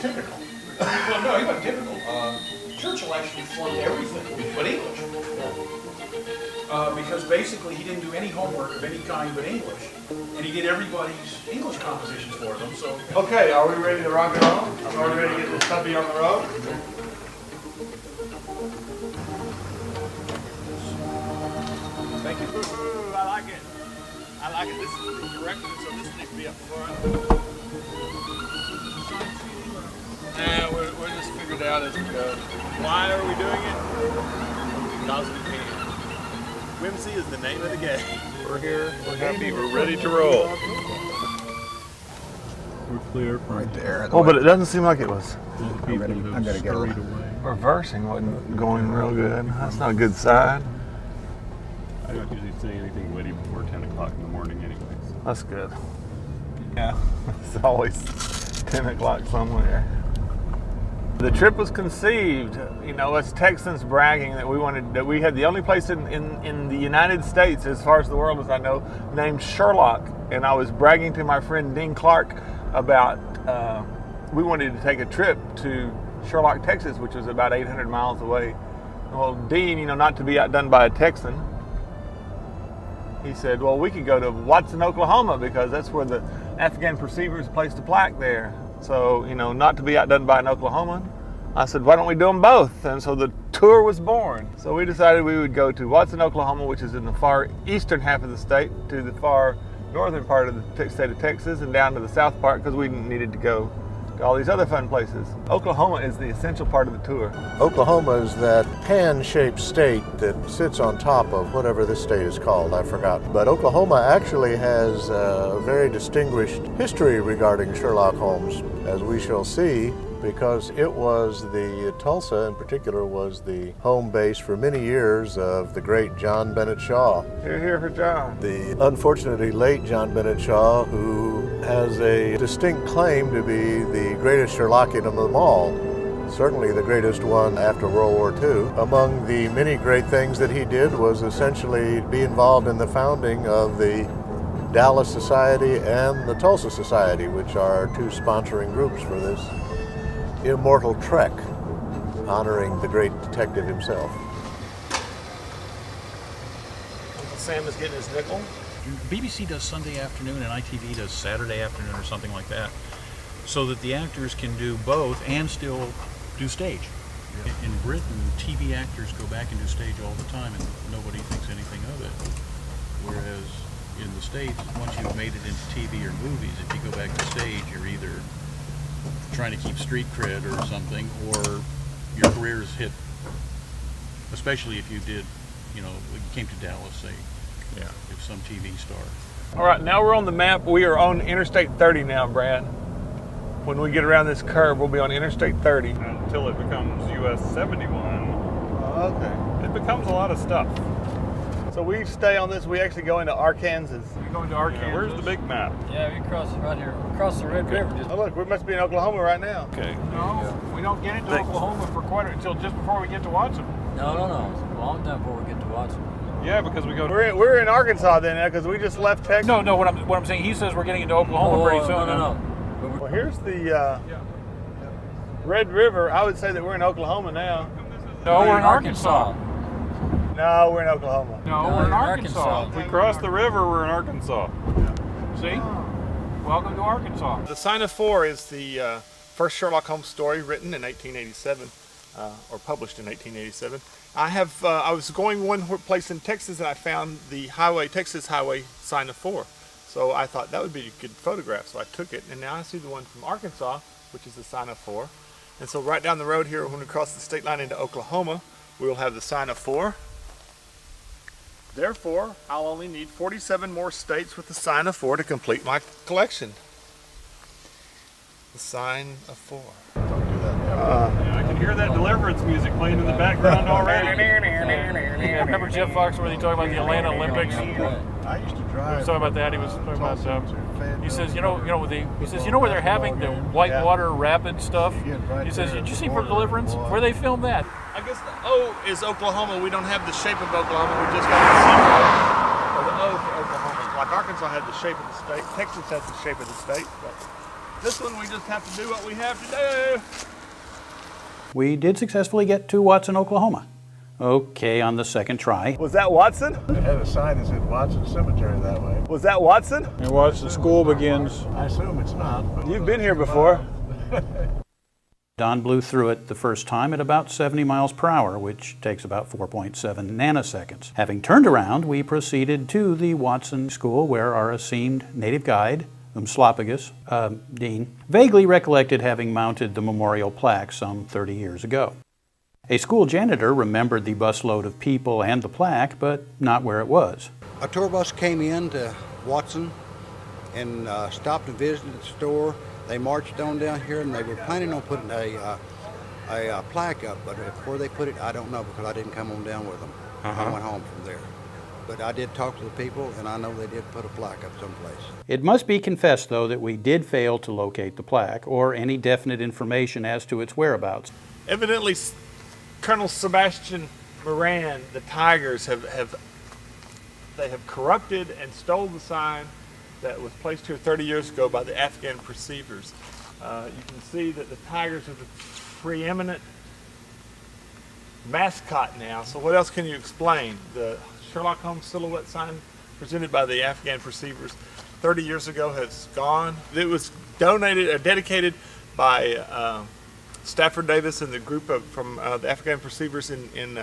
Typical. Well, no, he wasn't typical. Churchill actually flunked everything but English. Because basically he didn't do any homework of any kind but English. And he did everybody's English compositions for them, so... Okay, are we ready to rock and roll? Are we ready to get this puppy on the road? Thank you. Ooh, I like it. I like it. This is the direction, so this needs to be up front. And we'll just figure it out as we go. Why are we doing it? Because we can. Whimsy is the name of the game. We're here, we're happy, we're ready to roll. We're clear from Right there. Oh, but it doesn't seem like it was. I'm gonna get away. Reversing wasn't going real good. That's not a good sign. I don't usually say anything witty before 10 o'clock in the morning anyways. That's good. Yeah, it's always 10 o'clock somewhere. The trip was conceived, you know, as Texans bragging that we had the only place in the United States, as far as the world as I know, named Sherlock. And I was bragging to my friend Dean Clark about, we wanted to take a trip to Sherlock, Texas, which was about 800 miles away. Well, Dean, you know, not to be outdone by a Texan, he said, well, we could go to Watson, Oklahoma, because that's where the Afghan perceivers placed a plaque there. So, you know, not to be outdone by an Oklahoman, I said, why don't we do them both? And so the tour was born. So we decided we would go to Watson, Oklahoma, which is in the far eastern half of the state, to the far northern part of the state of Texas, and down to the south part, because we needed to go to all these other fun places. Oklahoma is the essential part of the tour. Oklahoma is that pan-shaped state that sits on top of whatever this state is called, I forgot. But Oklahoma actually has a very distinguished history regarding Sherlock Holmes, as we shall see, because it was Tulsa in particular was the home base for many years of the great John Bennett Shaw. Hear, hear for John. The unfortunately late John Bennett Shaw, who has a distinct claim to be the greatest Sherlockian of them all, certainly the greatest one after World War II. Among the many great things that he did was essentially be involved in the founding of the Dallas Society and the Tulsa Society, which are two sponsoring groups for this immortal trek, honoring the great detective himself. Uncle Sam is getting his nickel. BBC does Sunday afternoon and ITV does Saturday afternoon or something like that, so that the actors can do both and still do stage. Yeah. In Britain, TV actors go back and do stage all the time and nobody thinks anything of it. Whereas in the States, once you've made it into TV or movies, if you go back to stage, you're either trying to keep street cred or something, or your career is hit, especially if you did, you know, you came to Dallas, say, yeah, if some TV star. All right, now we're on the map. We are on Interstate 30 now, Brad. When we get around this curve, we'll be on Interstate 30. Until it becomes US 71. Okay. It becomes a lot of stuff. So we stay on this. We actually go into Arkansas. We're going to Arkansas. Yeah, where's the big map? Yeah, we cross right here. Across the Red River. Oh, look, we must be in Oklahoma right now. Okay. No, we don't get into Oklahoma for until just before we get to Watson. No. It's a long time before we get to Watson. Yeah, because we go to... We're in Arkansas then, because we just left Texas. No. What I'm saying, he says we're getting into Oklahoma pretty soon. No. Well, here's the Red River. I would say that we're in Oklahoma now. No, we're in Arkansas. No, we're in Oklahoma. No, we're in Arkansas. If we cross the river, we're in Arkansas. See? Welcome to Arkansas. The Sign of Four is the first Sherlock Holmes story written in 1887, or published in 1887. I was going one place in Texas and I found the Texas Highway Sign of Four. So I thought that would be a good photograph, so I took it. And now I see the one from Arkansas, which is the Sign of Four. And so right down the road here, when we cross the state line into Oklahoma, we will have the Sign of Four. Therefore, I'll only need 47 more states with the Sign of Four to complete my collection. The Sign of Four. Yeah, I can hear that Deliverance music playing in the background already. Remember Jeff Foxworthy talking about the Atlanta Olympics? I used to He drive. was talking about that. He was talking about. He says, you know where they're having the whitewater rapid stuff. He says, did you see for Deliverance where they filmed that? I guess the O is Oklahoma. We don't have the shape of Oklahoma. We just got the symbol. Or the O for Oklahoma. Like Arkansas had the shape of the state. Texas has the shape of the state. But this one, we just have to do what we have to do. We did successfully get to Watson, Oklahoma. Okay, on the second try. Was that Watson? It had a sign that said Watson Cemetery that way. Was that Watson? And Watson School begins. I assume it's not. But You've been here before. Don blew through it the first time at about 70 miles per hour, which takes about 4.7 nanoseconds. Having turned around, we proceeded to the Watson School, where our esteemed native guide, Umslopagus, Dean, vaguely recollected having mounted the memorial plaque some 30 years ago. A school janitor remembered the busload of people and the plaque, but not where it was. A tour bus came in to Watson and stopped and visited the store. They marched on down here, and they were planning on putting a plaque up, but where they put it, I don't know, because I didn't come on down with them. I went home from there. But I did talk to the people, and I know they did put a plaque up someplace. It must be confessed, though, that we did fail to locate the plaque or any definite information as to its whereabouts. Evidently, Colonel Sebastian Moran, the Tigers, have corrupted and stole the sign that was placed here 30 years ago by the Afghan perceivers. You can see that the Tigers are the preeminent mascot now. So what else can you explain? The Sherlock Holmes silhouette sign presented by the Afghan perceivers 30 years ago has gone. It was donated or dedicated by Stafford Davis and the group from the Afghan perceivers in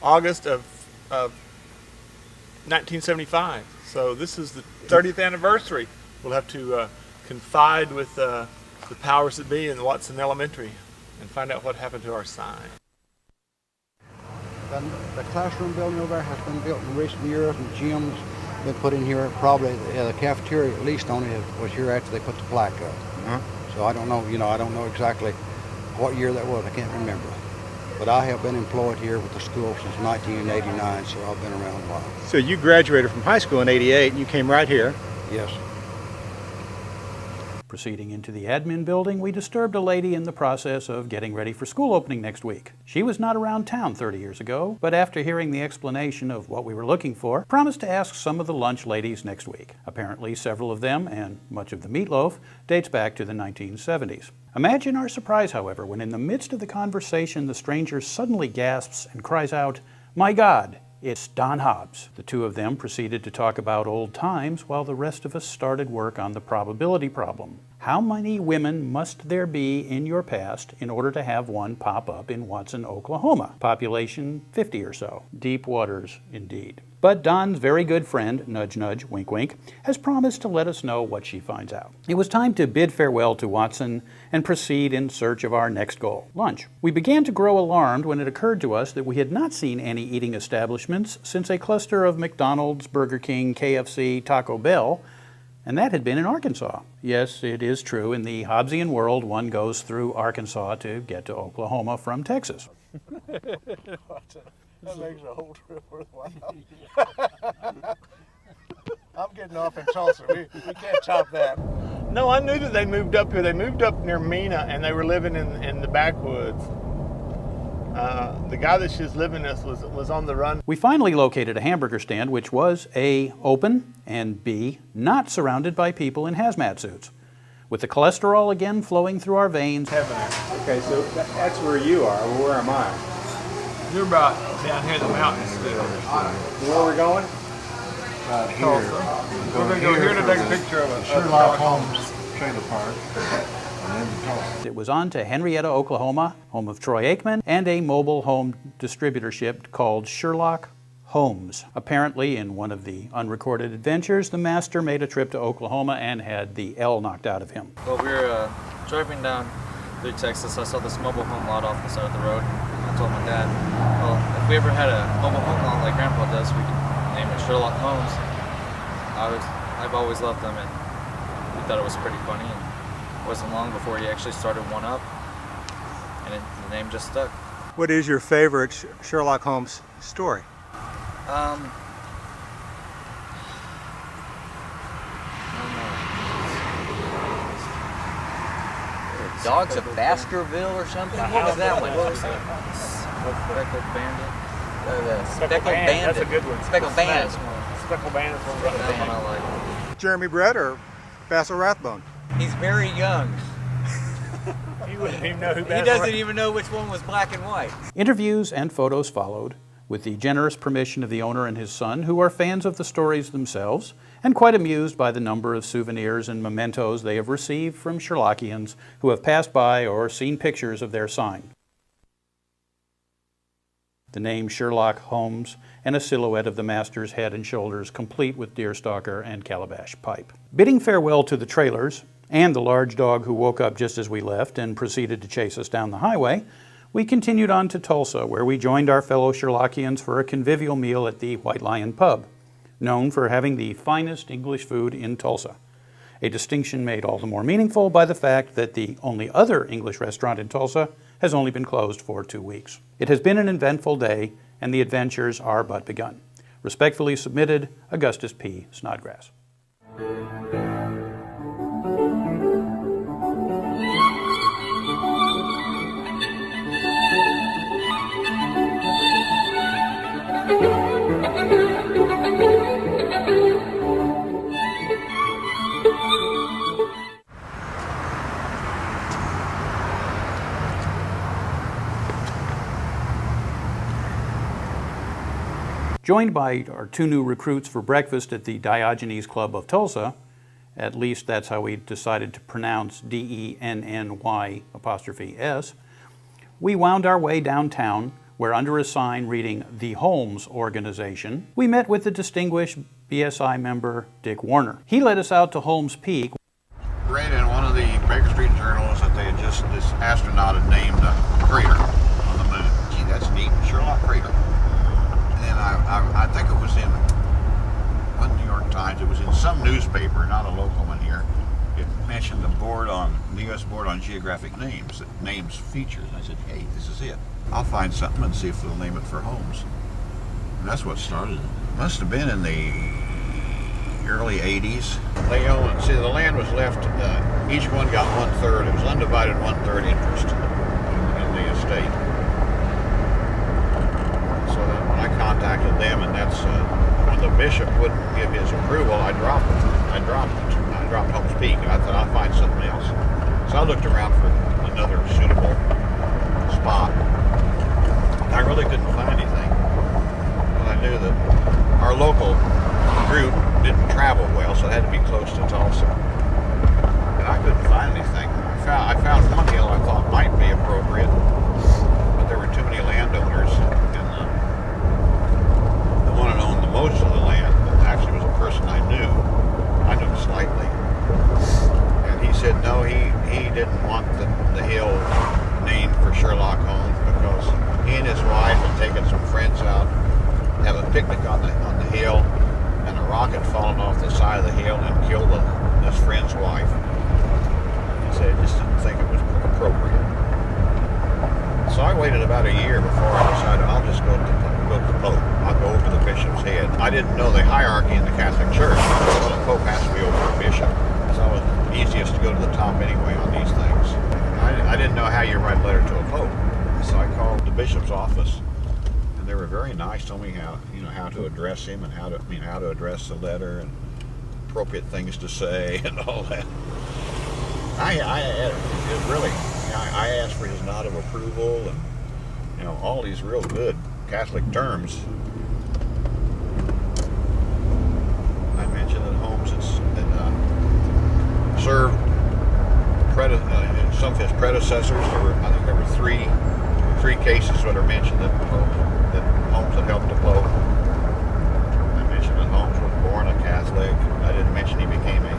August of 1975. So this is the 30th anniversary. We'll have to confide with the powers that be in Watson Elementary and find out what happened to our sign. The classroom building over there has been built in recent years, and gyms been put in here. Probably the cafeteria, at least on it, was here after they put the plaque up. So I don't know. I don't know exactly what year that was. I can't remember. But I have been employed here with the school since 1989, so I've been around a while. So you graduated from high school in '88, and you came right here. Yes. Proceeding into the admin building, we disturbed a lady in the process of getting ready for school opening next week. She was not around town 30 years ago, but after hearing the explanation of what we were looking for, promised to ask some of the lunch ladies next week. Apparently, several of them, and much of the meatloaf, dates back to the 1970s. Imagine our surprise, however, when in the midst of the conversation, the stranger suddenly gasps and cries out, "My God, it's Don Hobbs." The two of them proceeded to talk about old times while the rest of us started work on the probability problem. How many women must there be in your past in order to have one pop up in Watson, Oklahoma? Population 50 or so. Deep waters, indeed. But Don's very good friend, nudge nudge, wink wink, has promised to let us know what she finds out. It was time to bid farewell to Watson and proceed in search of our next goal, lunch. We began to grow alarmed when it occurred to us that we had not seen any eating establishments since a cluster of McDonald's, Burger King, KFC, Taco Bell, and that had been in Arkansas. Yes, it is true, in the Hobbesian world, one goes through Arkansas to get to Oklahoma from Texas. That makes the whole trip worthwhile. I'm getting off in Tulsa. We can't top that. No, I knew that they moved up here. They moved up near Mena, and they were living in the backwoods. The guy that she's living with was on the run. We finally located a hamburger stand which was A, open, and B, not surrounded by people in hazmat suits. With the cholesterol again flowing through our veins. Okay, so that's where you are. Well, where am I? You're about down here in the mountains still. Where are we going? Tulsa. We're going to go here to take a picture of a Sherlock Holmes trailer park. And then to Tulsa. It was on to Henrietta, Oklahoma, home of Troy Aikman, and a mobile home distributorship called Sherlock Holmes. Apparently, in one of the unrecorded adventures, the master made a trip to Oklahoma and had the L knocked out of him. Well, we were driving down through Texas. I saw this mobile home lot off the side of the road. I told my dad, well, if we ever had a mobile home lot like Grandpa does, we could name it Sherlock Holmes. I've always loved them, and we thought it was pretty funny. And it wasn't long before he actually started one up. and the name just stuck. What is your favorite Sherlock Holmes story? I don't know. Dogs of Baskerville or something? What was that one? Speckled Bandit? Speckled Bandit. That's a good one. Speckled Bandit. Speckled Bandit's one. That one I like. Jeremy Brett or Basil Rathbone? He's very young. He wouldn't even know who He doesn't even know which one was black and white. Interviews and photos followed, with the generous permission of the owner and his son, who are fans of the stories themselves, and quite amused by the number of souvenirs and mementos they have received from Sherlockians who have passed by or seen pictures of their sign. The name Sherlock Holmes and a silhouette of the master's head and shoulders, complete with deerstalker and calabash pipe. Bidding farewell to the trailers and the large dog who woke up just as we left and proceeded to chase us down the highway, we continued on to Tulsa, where we joined our fellow Sherlockians for a convivial meal at the White Lion Pub, known for having the finest English food in Tulsa, a distinction made all the more meaningful by the fact that the only other English restaurant in Tulsa has only been closed for 2 weeks. It has been an eventful day, and the adventures are but begun. Respectfully submitted, Augustus P. Snodgrass. Joined by our 2 new recruits for breakfast at the Diogenes Club of Tulsa, at least that's how we decided to pronounce DENNY''S, we wound our way downtown, where under a sign reading The Holmes Organization, we met with the distinguished BSI member Dick Warner. He led us out to Holmes Peak. Read in one of the Baker Street journals that they had this astronaut had named a crater on the moon. Gee, that's neat, Sherlock Crater. I think it was in one New York Times, it was in some newspaper, not a local one here. It mentioned the U.S. Board on Geographic Names, that names features. And I said, hey, this is it. I'll find something and see if they'll name it for Holmes. And that's what started it. Must have been in the early 80s. They owned, see, the land was left, each one got 1/3. It was undivided 1/3 interest in the estate. I contacted them, and that's when the bishop wouldn't give his approval. I dropped Holmes Peak, and I thought I'll find something else. So I looked around for another suitable spot. I really couldn't find anything, but I knew that our local group didn't travel well, so it had to be close to Tulsa. And I couldn't find anything. I found one hill I thought might be appropriate, but there were too many landowners. One that owned the most of the land actually was a person I knew slightly, and he said no, he didn't want the hill named for Sherlock Holmes because he and his wife had taken some friends out, had a picnic on the hill, and a rock had fallen off the side of the hill and killed his friend's wife. He said he just didn't think it was appropriate. So I waited about a year before I decided I'll just go to the Pope. I'll go over the bishop's head. I didn't know the hierarchy in the Catholic Church. Well, the Pope has to be over a bishop. So it was easiest to go to the top anyway on these things. I didn't know how you write a letter to a Pope. So I called the bishop's office, and they were very nice, told me how to address him and how to address the letter and appropriate things to say and all that. I asked for his nod of approval and all these real good Catholic terms. I mentioned that Holmes had served some of his predecessors. I think there were three cases that are mentioned that Holmes had helped the Pope. I mentioned that Holmes was born a Catholic. I didn't mention he became a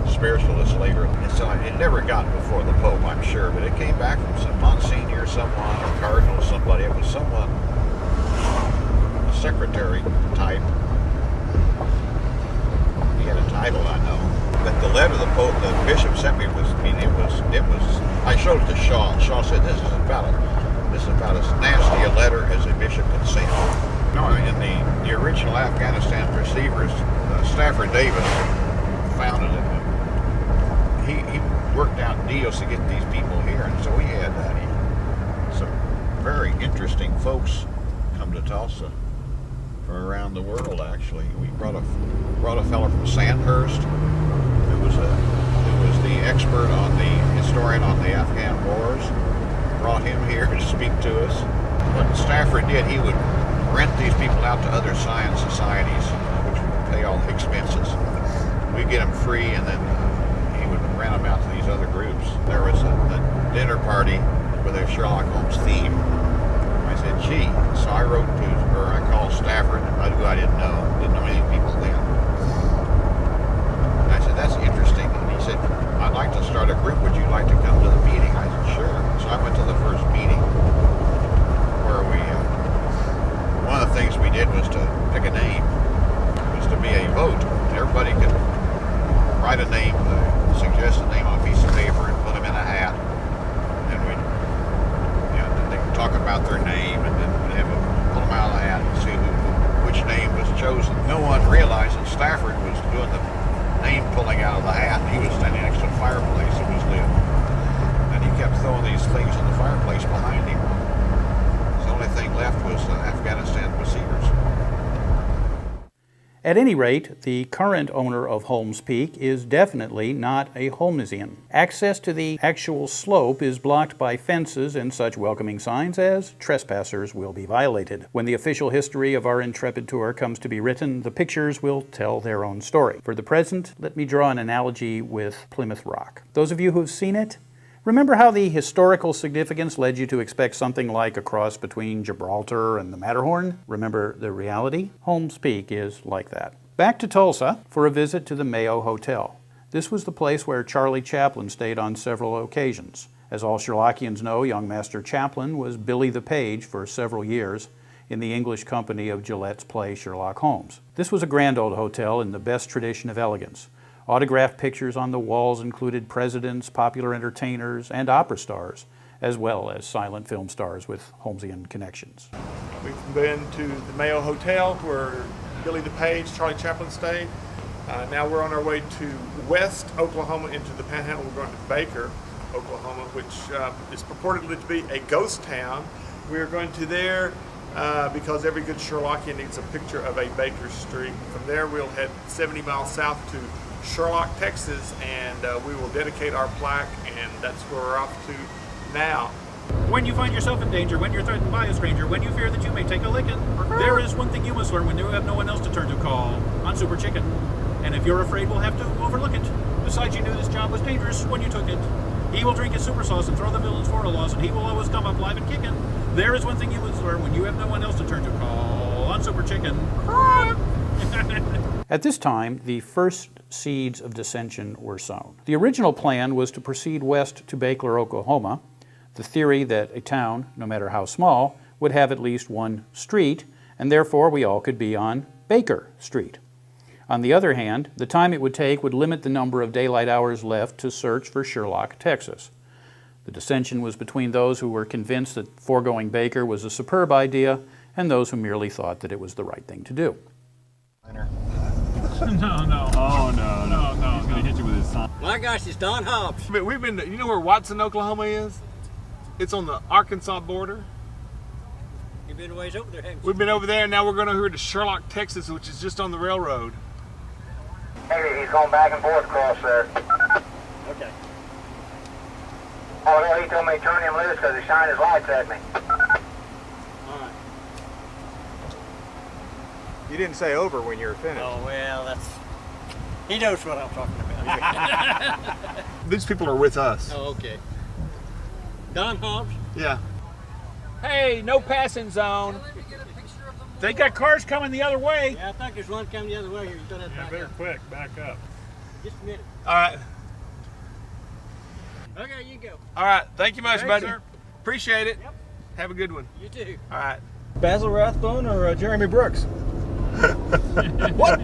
spiritualist later. So it never got before the Pope, I'm sure, but it came back from some Monsignor, someone, or Cardinal, somebody. It was someone, a secretary type. He had a title, I know. But the letter the bishop sent me was, I mean, it was. I showed it to Shaw, and Shaw said, this is about as nasty a letter as a bishop can send. No, in the original Afghanistan receivers, Stafford Davis founded it. He worked out deals to get these people here, and so he had some very interesting folks come to Tulsa from around the world. Actually, we brought a fellow from Sandhurst who was the expert on the historian on the Afghan wars. Brought him here to speak to us. What Stafford did, he would rent these people out to other science societies, which would pay all the expenses. We'd get them free, and then he would rent them out to these other groups. There was a dinner party with a Sherlock Holmes theme. I said, gee. So I called Stafford, who I didn't know any people then. And I said, that's interesting. And he said, I'd like to start a group. Would you like to come to the meeting? I said, sure. So I went to the first meeting where one of the things we did was to pick a name. It was to be a vote. Everybody could write a name, suggest a name on a piece of paper and put them in a hat. And they could talk about their name, and then we'd pull them out of the hat and see which name was chosen. No one realized that Stafford was doing the name pulling out of the hat. He was standing next to a fireplace that was lit. And he kept throwing these things in the fireplace behind him. The only thing left was the Afghanistan receivers. At any rate, the current owner of Holmes Peak is definitely not a Holmesian. Access to the actual slope is blocked by fences and such welcoming signs as trespassers will be violated. When the official history of our intrepid tour comes to be written, the pictures will tell their own story. For the present, let me draw an analogy with Plymouth Rock. Those of you who have seen it, remember how the historical significance led you to expect something like a cross between Gibraltar and the Matterhorn? Remember the reality? Holmes Peak is like that. Back to Tulsa for a visit to the Mayo Hotel. This was the place where Charlie Chaplin stayed on several occasions. As all Sherlockians know, young Master Chaplin was Billy the Page for several years in the English company of Gillette's play Sherlock Holmes. This was a grand old hotel in the best tradition of elegance. Autographed pictures on the walls included presidents, popular entertainers, and opera stars, as well as silent film stars with Holmesian connections. We've been to the Mayo Hotel where Billy the Page, Charlie Chaplin stayed. Now we're on our way to West Oklahoma into the Panhandle. We're going to Baker, Oklahoma, which is purportedly to be a ghost town. We're going to there because every good Sherlockian needs a picture of a Baker Street. From there we'll head 70 miles south to Sherlock, Texas, and we will dedicate our plaque, and that's where we're off to now. When you find yourself in danger, when you're threatened by a stranger, when you fear that you may take a licking, there is one thing you must learn when you have no one else to turn to: call on Super Chicken. And if you're afraid we'll have to overlook it, besides you knew this job was dangerous when you took it. He will drink his super sauce and throw the villains for a loss, and he will always come up live and kicking. There is one thing you must learn when you have no one else to turn to: call on Super Chicken. At this time, the first seeds of dissension were sown. The original plan was to proceed west to Baker, Oklahoma, the theory that a town, no matter how small, would have at least one street, and therefore we all could be on Baker Street. On the other hand, the time it would take would limit the number of daylight hours left to search for Sherlock, Texas. The dissension was between those who were convinced that foregoing Baker was a superb idea and those who merely thought that it was the right thing to do. No. Oh, no. He's going to hit you with his sign. My gosh, it's Don Hobbs. We've been, you know where Watson, Oklahoma is? It's on the Arkansas border. You've been a ways over there, haven't you? We've been over there, and now we're going over to Sherlock, Texas, which is just on the railroad. Hey, he's going back and forth across there. Okay. Oh, no, he told me to turn him loose because he shined his lights at me. All right. You didn't say over when you were finished. Oh, well, that's... He knows what I'm talking about. These people are with us. Oh, okay. Don Hobbs? Yeah. Hey, no passing zone. They got cars coming the other way. Yeah, I think there's one coming the other way here. You better back up. Quick, back up. Just a minute. All right. Okay, you go. All right. Thank you much, Thanks, buddy. sir. Appreciate it. Yep. Have a good one. You too. All right. Basil Rathbone or Jeremy Brooks? What?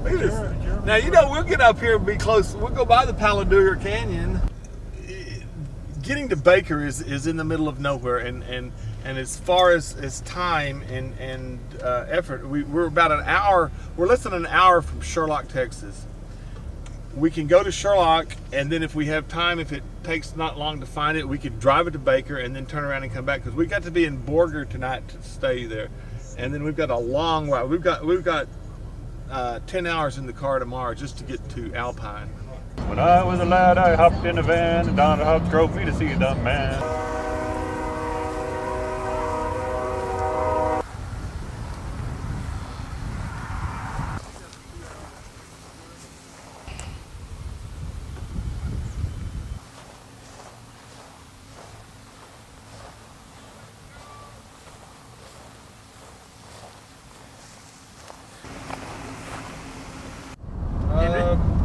Look at this. Now, you know, we'll get up here and be close. We'll go by the Paladure Canyon. Getting to Baker is in the middle of nowhere, and as far as time and effort, we're about an hour. We're less than an hour from Sherlock, Texas. We can go to Sherlock, and then if we have time, if it takes not long to find it, we could drive it to Baker and then turn around and come back, because we got to be in Borger tonight to stay there, and then we've got a long ride. We've got 10 hours in the car tomorrow just to get to Alpine. When I was a lad, I hopped in a van, and Donna Hub drove me to see a dumb man.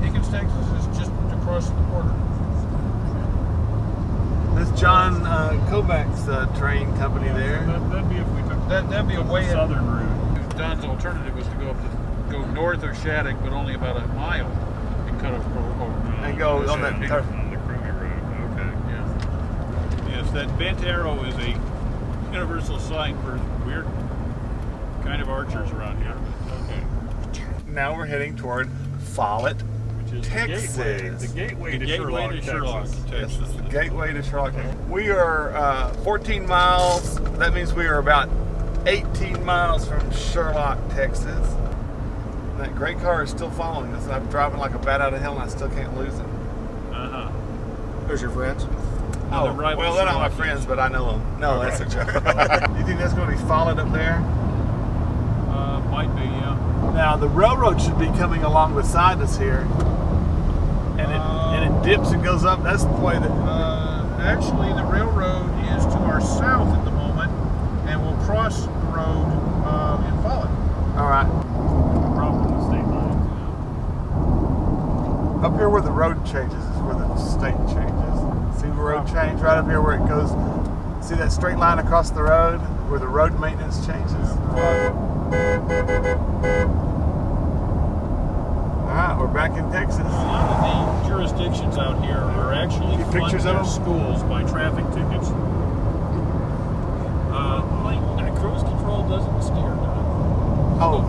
Higgins, Texas is just across the border. That's John Kovac's train company there. That'd be if we took That'd be a way the southern route. Don's alternative was to go north of Shattuck, but only about a mile, and cut off and go on that. On the Crummy Road. Okay. Yeah. Yes, that bent arrow is a universal sign for weird kind of archers around here. Okay. Now we're heading toward Follett, Which is Texas. the gateway to Sherlock, Texas. Yes, the gateway to Sherlock. We are 14 miles. That means we are about 18 miles from Sherlock, Texas. And that gray car is still following us. I'm driving like a bat out of hell, and I still can't lose him. There's your friends. Oh, well, they're not my friends, but I know them. No, that's a joke. You think that's going to be Follett up there? Might be, yeah. Now the railroad should be coming along beside us here, and it dips and goes up. That's the way that. Actually, the railroad is to our south at the moment, and we'll cross the road in Follett. All right. Problem with the state line. Up here where the road changes is where the state changes. See the road change right up here where it goes. See that straight line across the road where the road maintenance changes. Alright, we're back in Texas. A lot of the jurisdictions out here are actually pictures funding of them? schools by traffic tickets. Cruise control doesn't steer. Oh,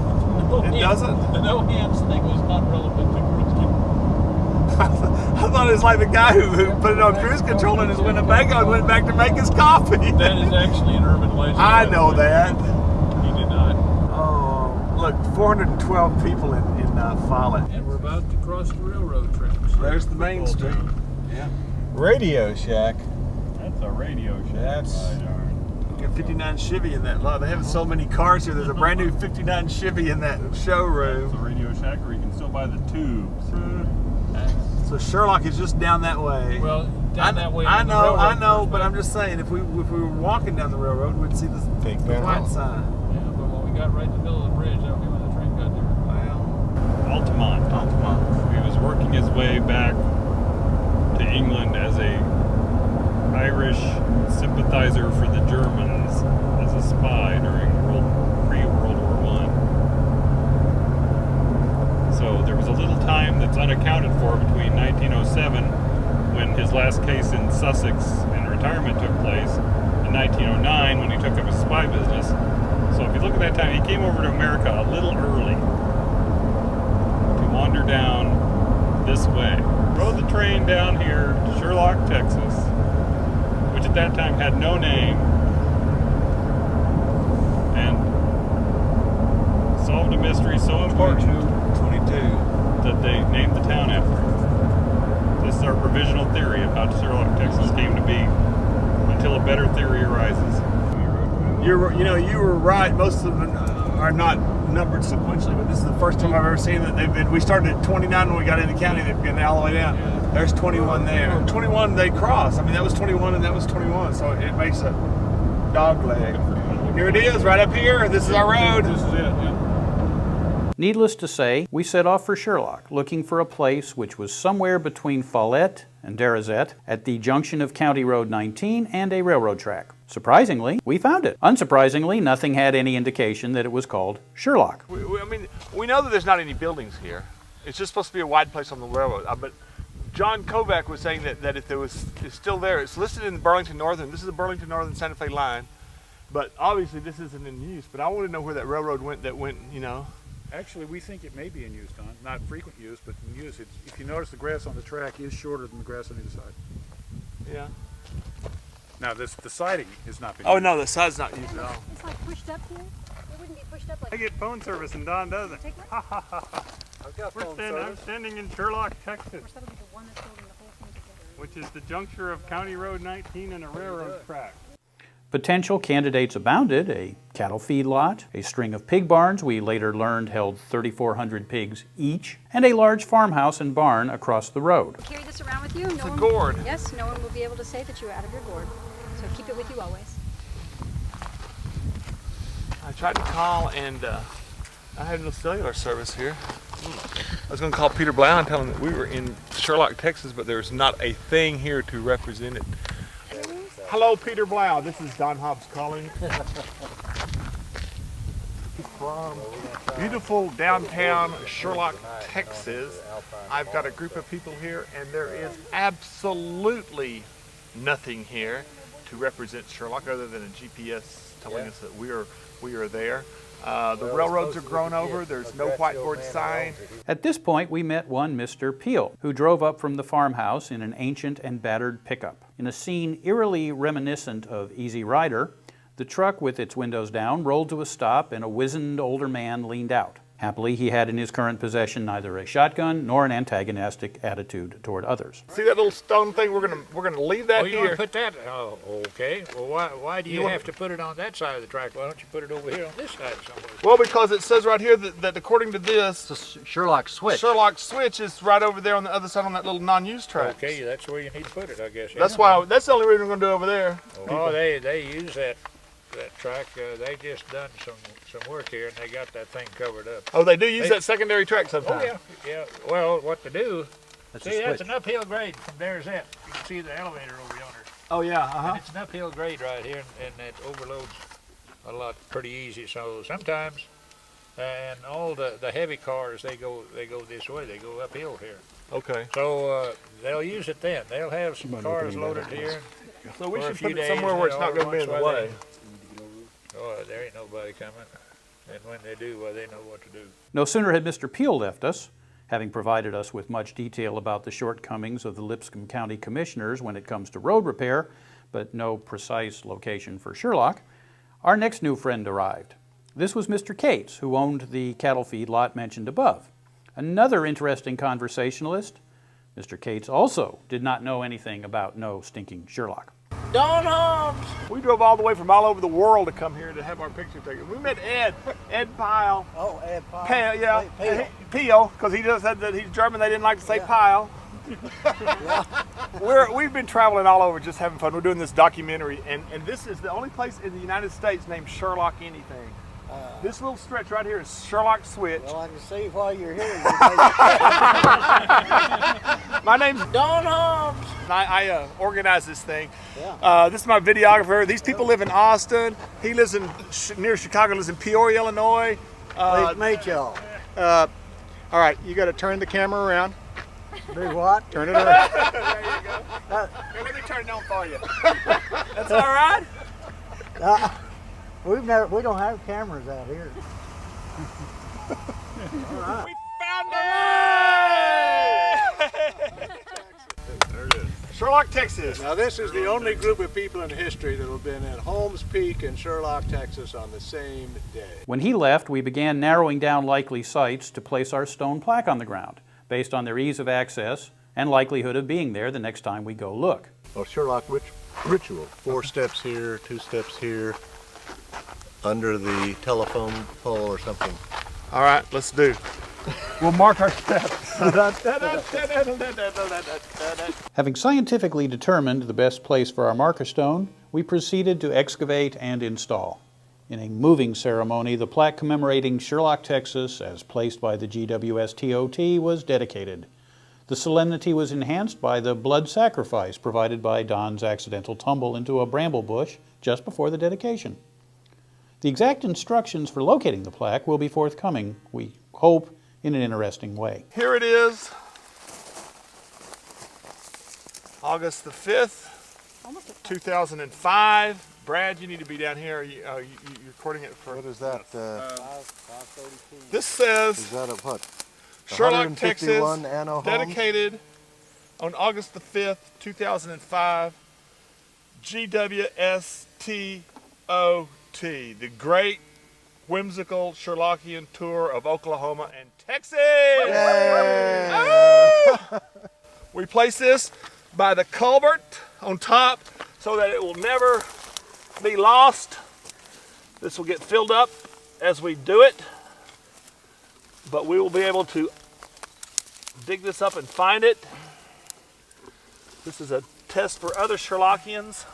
it doesn't? The no hands thing was not relevant to cruise control. I thought it was like the guy who put it on cruise control in his Winnebago and went back to make his coffee. That is actually an urban legend. I know that. He did not. Oh, look, 412 people in Follett. And we're about to cross the railroad tracks. There's the main street. Yeah. Radio Shack. That's a radio shack. That's. Got 59 Chevy in that lot. They have so many cars here. There's a brand new 59 Chevy in that showroom. It's a radio shack, or you can still buy the tubes. So Sherlock is just down that way. Well, down that way. I know, but I'm just saying, if we were walking down the railroad, we'd see the white sign. Yeah, but when we got right in the middle of the bridge, that was when the train got there. Altamont. He was working his way back to England as a Irish sympathizer for the Germans as a spy during pre-World War I. So there was a little time that's unaccounted for between 1907, when his last case in Sussex in retirement took place, and 1909 when he took up his spy business. So if you look at that time, he came over to America a little early to wander down this way. Rode the train down here to Sherlock, Texas, which at that time had no name, and solved a mystery so important that they named the town after it. This is our provisional theory of how Sherlock, Texas came to be, until a better theory arises. You were right. Most of them are not numbered sequentially, but this is the first time I've ever seen that they've been. We started at 29 when we got into the county. They've been all the way down. Yeah. There's 21 there. 21 they cross. I mean, that was 21 and that was 21, so it makes a dog leg. Here it is, right up here. This is our road. This is it. Yeah. Needless to say, we set off for Sherlock, looking for a place which was somewhere between Follett and Derazet, at the junction of County Road 19 and a railroad track. Surprisingly, we found it. Unsurprisingly, nothing had any indication that it was called Sherlock. I mean, we know that there's not any buildings here. It's just supposed to be a wide place on the railroad. But John Kovac was saying that if it's still there, it's listed in Burlington Northern. This is the Burlington Northern Santa Fe line. But obviously this isn't in use. But I want to know where that railroad went you know. Actually, we think it may be in use, Don. Not frequent use, but in use. If you notice, the grass on the track is shorter than the grass on either side. Yeah. Now, the siding is not been Oh used. no, the side's not used at all. It's like pushed up here. It wouldn't be pushed up like I get phone service and Don doesn't. Take Ha ha ha ha. I've got phone I'm service. standing in Sherlock, Texas, Of course, that'll be the one that's holding the whole thing together. which is the juncture of County Road 19 and a railroad track. Potential candidates abounded: a cattle feed lot, a string of pig barns we later learned held 3,400 pigs each, and a large farmhouse and barn across the road. Carry this around with you. It's a gourd. Yes, no one will be able to say that you're out of your gourd. So keep it with you always. I tried to call and I had no cellular service here. I was going to call Peter Blau and tell him that we were in Sherlock, Texas, but there's not a thing here to represent it. Hello, Peter Blau. This is Don Hobbs calling from beautiful downtown Sherlock, Texas. I've got a group of people here, and there is absolutely nothing here to represent Sherlock other than a GPS telling us that we are there. The railroads are grown over. There's no whiteboard sign. At this point, we met one Mr. Peel, who drove up from the farmhouse in an ancient and battered pickup. In a scene eerily reminiscent of Easy Rider, the truck with its windows down rolled to a stop and a wizened older man leaned out. Happily, he had in his current possession neither a shotgun nor an antagonistic attitude toward others. See that little stone thing? We're gonna leave that you here. want to put that? Oh, okay. Well, why do you have to put it on that side of the track? Why don't you put it over here on this side somewhere? Well, because it says right here that according to this, It's a Sherlock switch. Sherlock switch is right over there on the other side on that little non-use track. Okay, that's where you need to put it, I guess. That's why. That's the only reason we're gonna do over there. Oh, they use that track. They just done some work here, and they got that thing covered up. Oh, they do use that secondary track sometimes. Oh yeah. Well, what to do? That's See, that's an uphill grade from there's it. You can see the elevator over yonder. Oh yeah. And it's an uphill grade right here, and it overloads a lot pretty easy. So sometimes, and all the heavy cars they go this way. They go uphill here. Okay. So they'll use it then. They'll have some cars loaded here. So we for a should few put it days, somewhere where it's and not going to be in the way. Oh, there ain't nobody coming. And when they do, well, they know what to do. No sooner had Mr. Peel left us, having provided us with much detail about the shortcomings of the Lipscomb County Commissioners when it comes to road repair, but no precise location for Sherlock, our next new friend arrived. This was Mr. Cates, who owned the cattle feed lot mentioned above. Another interesting conversationalist. Mr. Cates also did not know anything about no stinking Sherlock. Don Hobbs! We drove all the way from all over the world to come here to have our picture taken. We met Ed Pyle. Oh, Ed Pyle. Pyle, yeah. Peel, because he just said that he's German, they didn't like to say Pyle. We've been traveling all over just having fun. We're doing this documentary, and this is the only place in the United States named Sherlock anything. This little stretch right here is Sherlock Switch. Well, I can see why you're here. My name's Don Hobbs. I organize this thing. Yeah. This is my videographer. These people live in Austin. He lives in near Chicago. Lives in Peoria, Illinois. Pleased to meet y'all. All right, you got to turn the camera around. Do what? Turn it around. There you go. Here, let me turn it on for you. That's all right. We don't have cameras out here. All right. We found it! There it is. Sherlock, Texas. Now this is the only group of people in history that have been at Holmes Peak and Sherlock, Texas on the same day. When he left, we began narrowing down likely sites to place our stone plaque on the ground, based on their ease of access and likelihood of being there the next time we go look. Well, Sherlock ritual. 4 steps here, 2 steps here, under the telephone pole or something. All right, let's do. We'll mark our steps. Having scientifically determined the best place for our marker stone, we proceeded to excavate and install. In a moving ceremony, the plaque commemorating Sherlock, Texas, as placed by the GWSTOT, was dedicated. The solemnity was enhanced by the blood sacrifice provided by Don's accidental tumble into a bramble bush just before the dedication. The exact instructions for locating the plaque will be forthcoming, we hope, in an interesting way. Here it is, August the 5th, 2005. Brad, you need to be down here. You're recording it for... What is that? 532. This says... Is that a what? Sherlock, Texas, Anno dedicated on August the 5th, 2005. GWSTOT, the Great Whimsical Sherlockian Tour of Oklahoma and Texas. Oh! We place this by the culvert on top so that it will never be lost. This will get filled up as we do it, but we will be able to dig this up and find it. This is a test for other Sherlockians.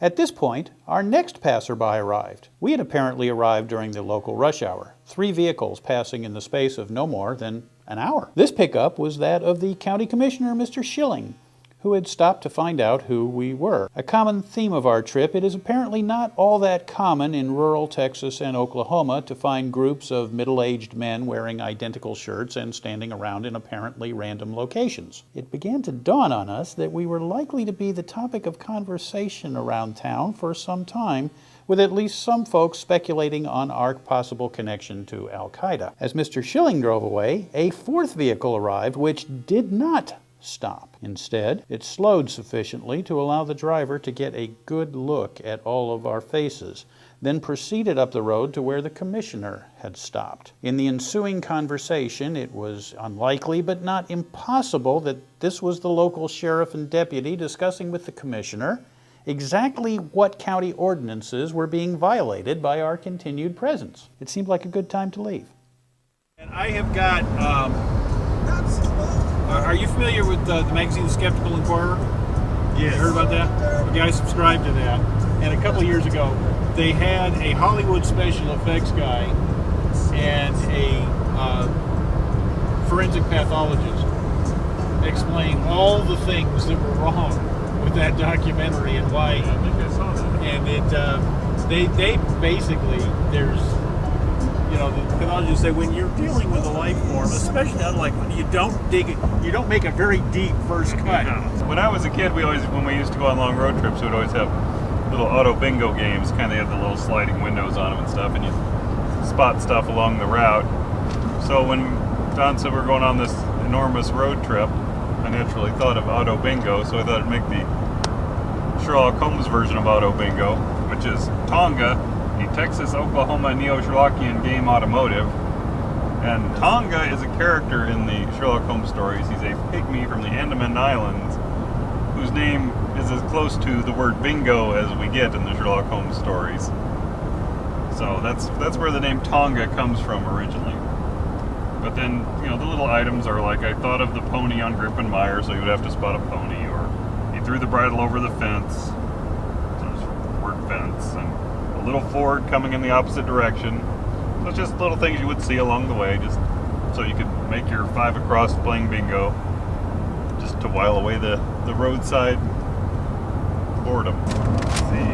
At this point, our next passerby arrived. We had apparently arrived during the local rush hour, 3 vehicles passing in the space of no more than an hour. This pickup was that of the county commissioner, Mr. Schilling, who had stopped to find out who we were. A common theme of our trip, it is apparently not all that common in rural Texas and Oklahoma to find groups of middle-aged men wearing identical shirts and standing around in apparently random locations. It began to dawn on us that we were likely to be the topic of conversation around town for some time, with at least some folks speculating on our possible connection to Al-Qaeda. As Mr. Schilling drove away, a 4th vehicle arrived which did not stop. Instead, it slowed sufficiently to allow the driver to get a good look at all of our faces, then proceeded up the road to where the commissioner had stopped. In the ensuing conversation, it was unlikely but not impossible that this was the local sheriff and deputy discussing with the commissioner exactly what county ordinances were being violated by our continued presence. It seemed like a good time to leave. And I have got, are you familiar with the magazine The Skeptical Inquirer? Yeah. Heard about that? Okay, I subscribed to that. And a couple of years ago, they had a Hollywood special effects guy and a forensic pathologist explain all the things that were wrong with that documentary and why. I think I saw that. And they basically, there's, you know, the pathologists say when you're dealing with a life form, especially unlike when you don't make a very deep first cut. When I was a kid, when we used to go on long road trips, we would always have little auto bingo games. Kind of have the little sliding windows on them and stuff, and you spot stuff along the route. So when Don said we're going on this enormous road trip, I naturally thought of auto bingo, so I thought I'd make the Sherlock Holmes version of auto bingo, which is Tonga, a Texas-Oklahoma neo-Sherlockian game automotive. And Tonga is a character in the Sherlock Holmes stories. He's a pygmy from the Andaman Islands, whose name is as close to the word bingo as we get in the Sherlock Holmes stories. So that's where the name Tonga comes from originally. But then, you know, the little items are like, I thought of the pony on Grip and Meyer, so you would have to spot a pony, or he threw the bridle over the fence, so there's the word fence, and a little Ford coming in the opposite direction. So it's just little things you would see along the way, just so you could make your 5 across playing bingo, just to while away the roadside boredom. Let's see.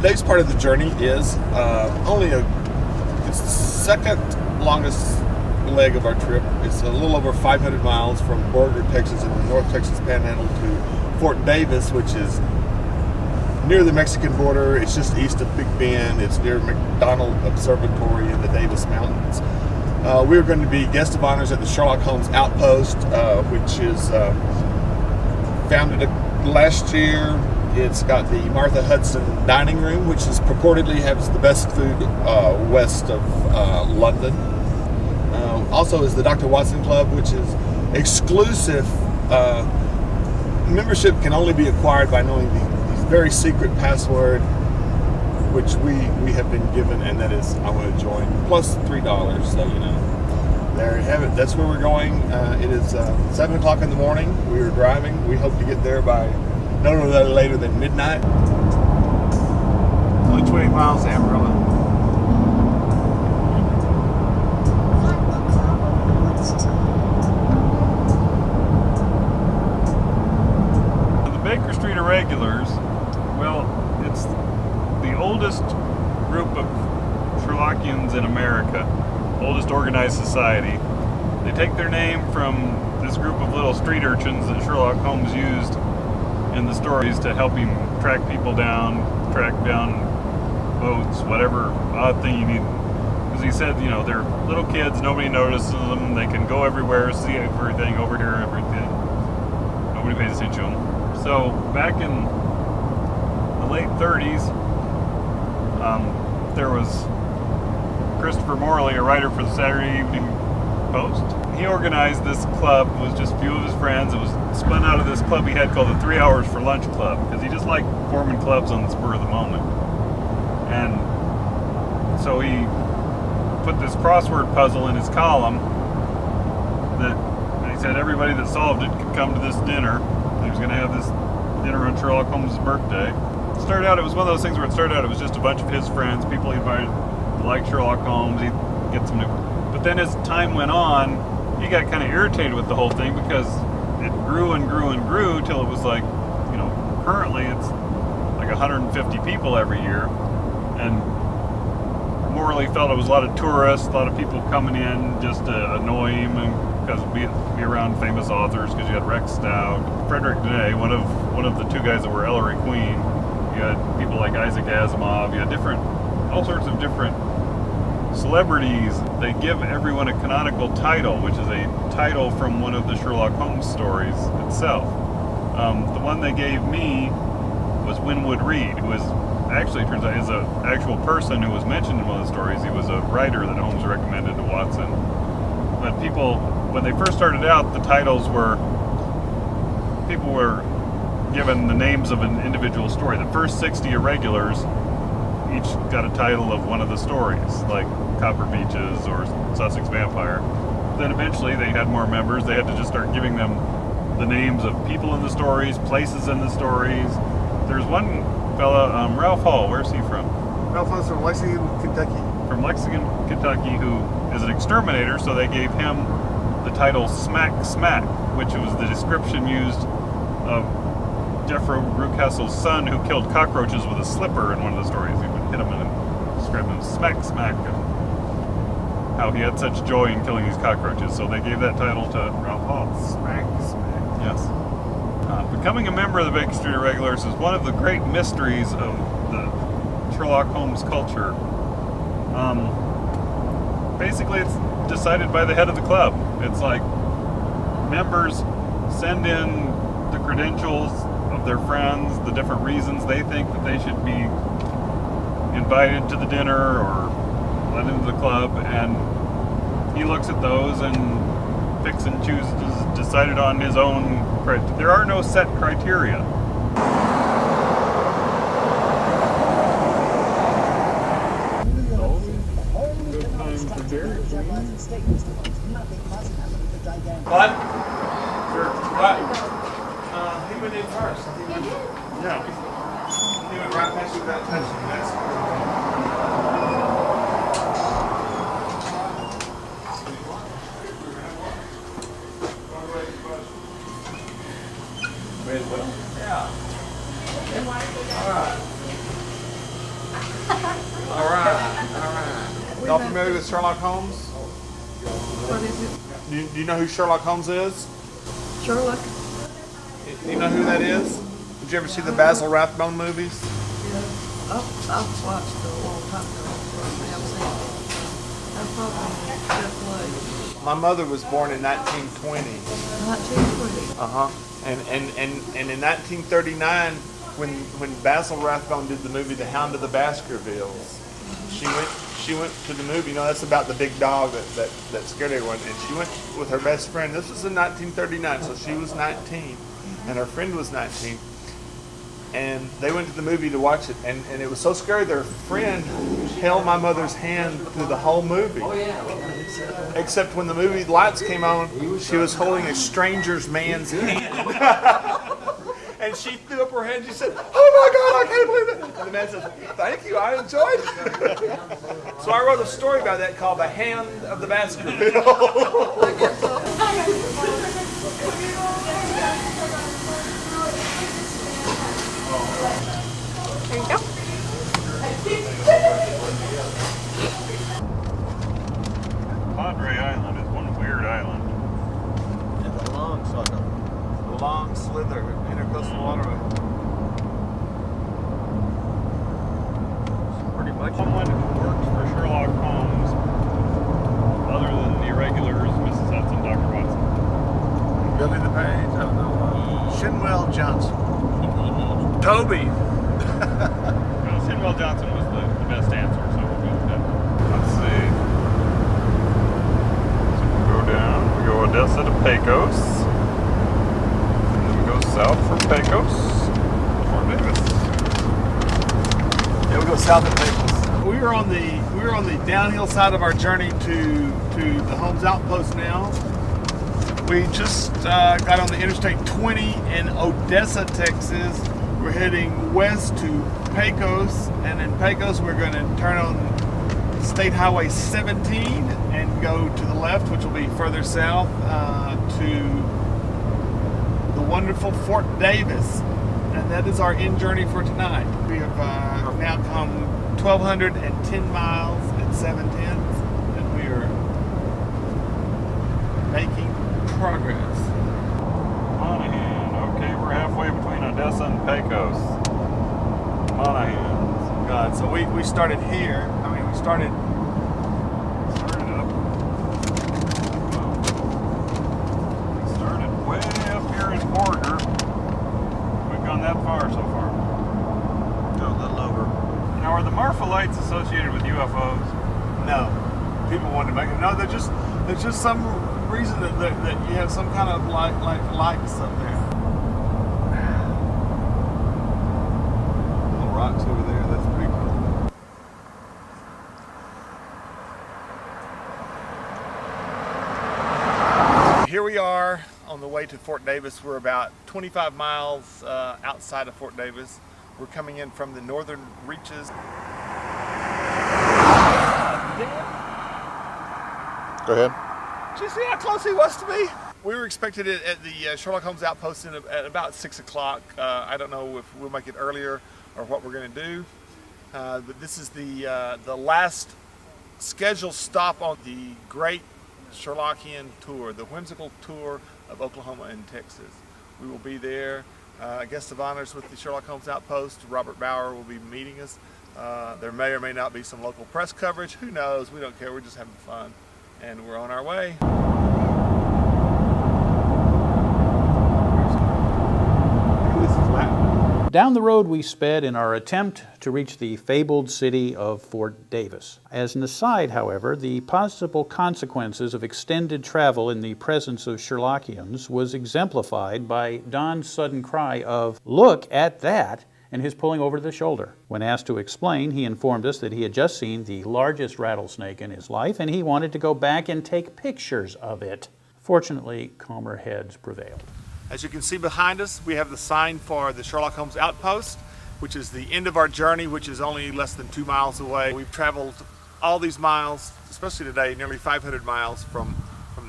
Today's part of the journey is it's the second longest leg of our trip. It's a little over 500 miles from Borger, Texas, in the North Texas Panhandle to Fort Davis, which is near the Mexican border. It's just east of Big Bend. It's near McDonald Observatory in the Davis Mountains. We're going to be guest of honors at the Sherlock Holmes Outpost, which is founded last year. It's got the Martha Hudson dining room, which is purportedly has the best food west of London. Also is the Dr. Watson Club, which is exclusive. Membership can only be acquired by knowing these very secret password which we have been given, and that is I want to join, plus $3. So there you have it. That's where we're going. It is 7 o'clock in the morning. We are driving. We hope to get there by no later than midnight. Only 20 miles to Amarillo. Baker Street Irregulars, well, it's the oldest group of Sherlockians in America, oldest organized society. They take their name from this group of little street urchins that Sherlock Holmes used in the stories to help him track people down, track down boats, whatever odd thing you need. Because he said, they're little kids, nobody notices them, they can go everywhere, see everything, overhear everything. Nobody pays attention to them. So back in the late 30s, there was Christopher Morley, a writer for the Saturday Evening Post. He organized this club. It was just a few of his friends. It was spun out of this club he had called the 3 Hours for Lunch Club, because he just liked forming clubs on the spur of the moment. And so he put this crossword puzzle in his column that he said everybody that solved it could come to this dinner. He was going to have this dinner on Sherlock Holmes' birthday. It started out, it was one of those things where it started out, it was just a bunch of his friends, people he invited to like Sherlock Holmes, he'd get some new. But then as time went on, he got kind of irritated with the whole thing because it grew and grew and grew till it was like, currently it's like 150 people every year. And Morley felt it was a lot of tourists, a lot of people coming in just to annoy him and because be around famous authors, because you had Rex Stout, Frederick Day, one of the two guys that were Ellery Queen. You had people like Isaac Asimov. You had all sorts of different celebrities. They give everyone a canonical title, which is a title from one of the Sherlock Holmes stories itself. The one they gave me was Winwood Reade, who was actually, turns out, is an actual person who was mentioned in one of the stories. He was a writer that Holmes recommended to Watson. But people, when they first started out, the titles were, people were given the names of an individual story. The first 60 irregulars each got a title of one of the stories, like Copper Beaches or Sussex Vampire. Then eventually they had more members. They had to just start giving them the names of people in the stories, places in the stories. There's one fella, Ralph Hall, where's he from? Ralph Hall's from Lexington, Kentucky. From Lexington, Kentucky, who is an exterminator, so they gave him the title Smack Smack, which was the description used of Jeffro Rucastle's son, who killed cockroaches with a slipper in one of the stories. He would hit them and describe them as Smack Smack, and how he had such joy in killing these cockroaches. So they gave that title to Ralph Hall. Smack Smack. Yes. Becoming a member of the Baker Street Irregulars is one of the great mysteries of the Sherlock Holmes culture. Basically, it's decided by the head of the club. It's like members send in the credentials of their friends, the different reasons they think that they should be invited to the dinner or let into the club, and he looks at those and picks and chooses, decided on his own. There are no set criteria. What? Sure. What? He went in first. No. He went right past you without touching the desk. Yeah. All right. Y'all familiar with Sherlock Holmes? What is it? Do you know who Sherlock Holmes is? Sherlock? Do you know who that is? Did you ever see the Basil Rathbone movies? Yeah. I've watched it a long time ago. I've probably just My mother was born in 1920. 1920. Uh-huh. And in 1939, when Basil Rathbone did the movie The Hound of the Baskervilles, she went to the movie. That's about the big dog that scared everyone. And she went with her best friend. This was in 1939, so she was 19, and her friend was 19. and they went to the movie to watch it, and it was so scary. Their friend held my mother's hand through the whole movie. Oh yeah. Except when the movie lights came on, she was holding a stranger's man's hand. And she threw up her hand. She said, "Oh my God, I can't believe it!" And the man said, "Thank you, I enjoyed it." So I wrote a story about that called "The Hand of the Baskerville." There you go. Padre Island is one weird island. It's a long sucker. A long slither, intercoastal waterway. Pretty much someone who works for Sherlock Holmes, other than the regulars, Mrs. Hudson, Dr. Watson. Billy the Page, I don't know. Shinwell Johnson. Toby. Well, Shinwell Johnson was the best answer, so we'll go with that. Let's see. So we go down, we go Odessa to Pecos. And then we go south from Pecos, Fort Davis. Yeah, we go south of Pecos. We were on the downhill side of our journey to the Holmes Outpost now. We just got on the Interstate 20 in Odessa, Texas. We're heading west to Pecos, and in Pecos we're going to turn on State Highway 17 and go to the left, which will be further south to the wonderful Fort Davis. And that is our end journey for tonight. We have now come 1,210 miles and 7/10, and we are making progress. Monahan. Okay, we're halfway between Odessa and Pecos. Monahan. God, so we started here. I mean, we started up. We started way up here in Borger. We've gone that far so far. No, a little over. Now, are the Marfa lights associated with UFOs? No. People wanted to make it. No, there's just some reason that you have some kind of lights up there. Little rocks over there. That's pretty cool. Here we are on the way to Fort Davis. We're about 25 miles outside of Fort Davis. We're coming in from the northern reaches. Go ahead. Did you see how close he was to me? We were expected it at the Sherlock Holmes Outpost at about 6 o'clock. I don't know if we'll make it earlier or what we're going to do. But this is the last scheduled stop on the great Sherlockian tour, the Whimsical tour of Oklahoma and Texas. We will be there. Guest of honors with the Sherlock Holmes Outpost, Robert Bauer, will be meeting us. There may or may not be some local press coverage. Who knows? We don't care. We're just having fun. And we're on our way. Down the road we sped in our attempt to reach the fabled city of Fort Davis. As an aside, however, the possible consequences of extended travel in the presence of Sherlockians was exemplified by Don's sudden cry of, "Look at that!" and his pulling over the shoulder. When asked to explain, he informed us that he had just seen the largest rattlesnake in his life and he wanted to go back and take pictures of it. Fortunately, calmer heads prevailed. As you can see behind us, we have the sign for the Sherlock Holmes Outpost, which is the end of our journey, which is only less than 2 miles away. We've traveled all these miles, especially today, nearly 500 miles from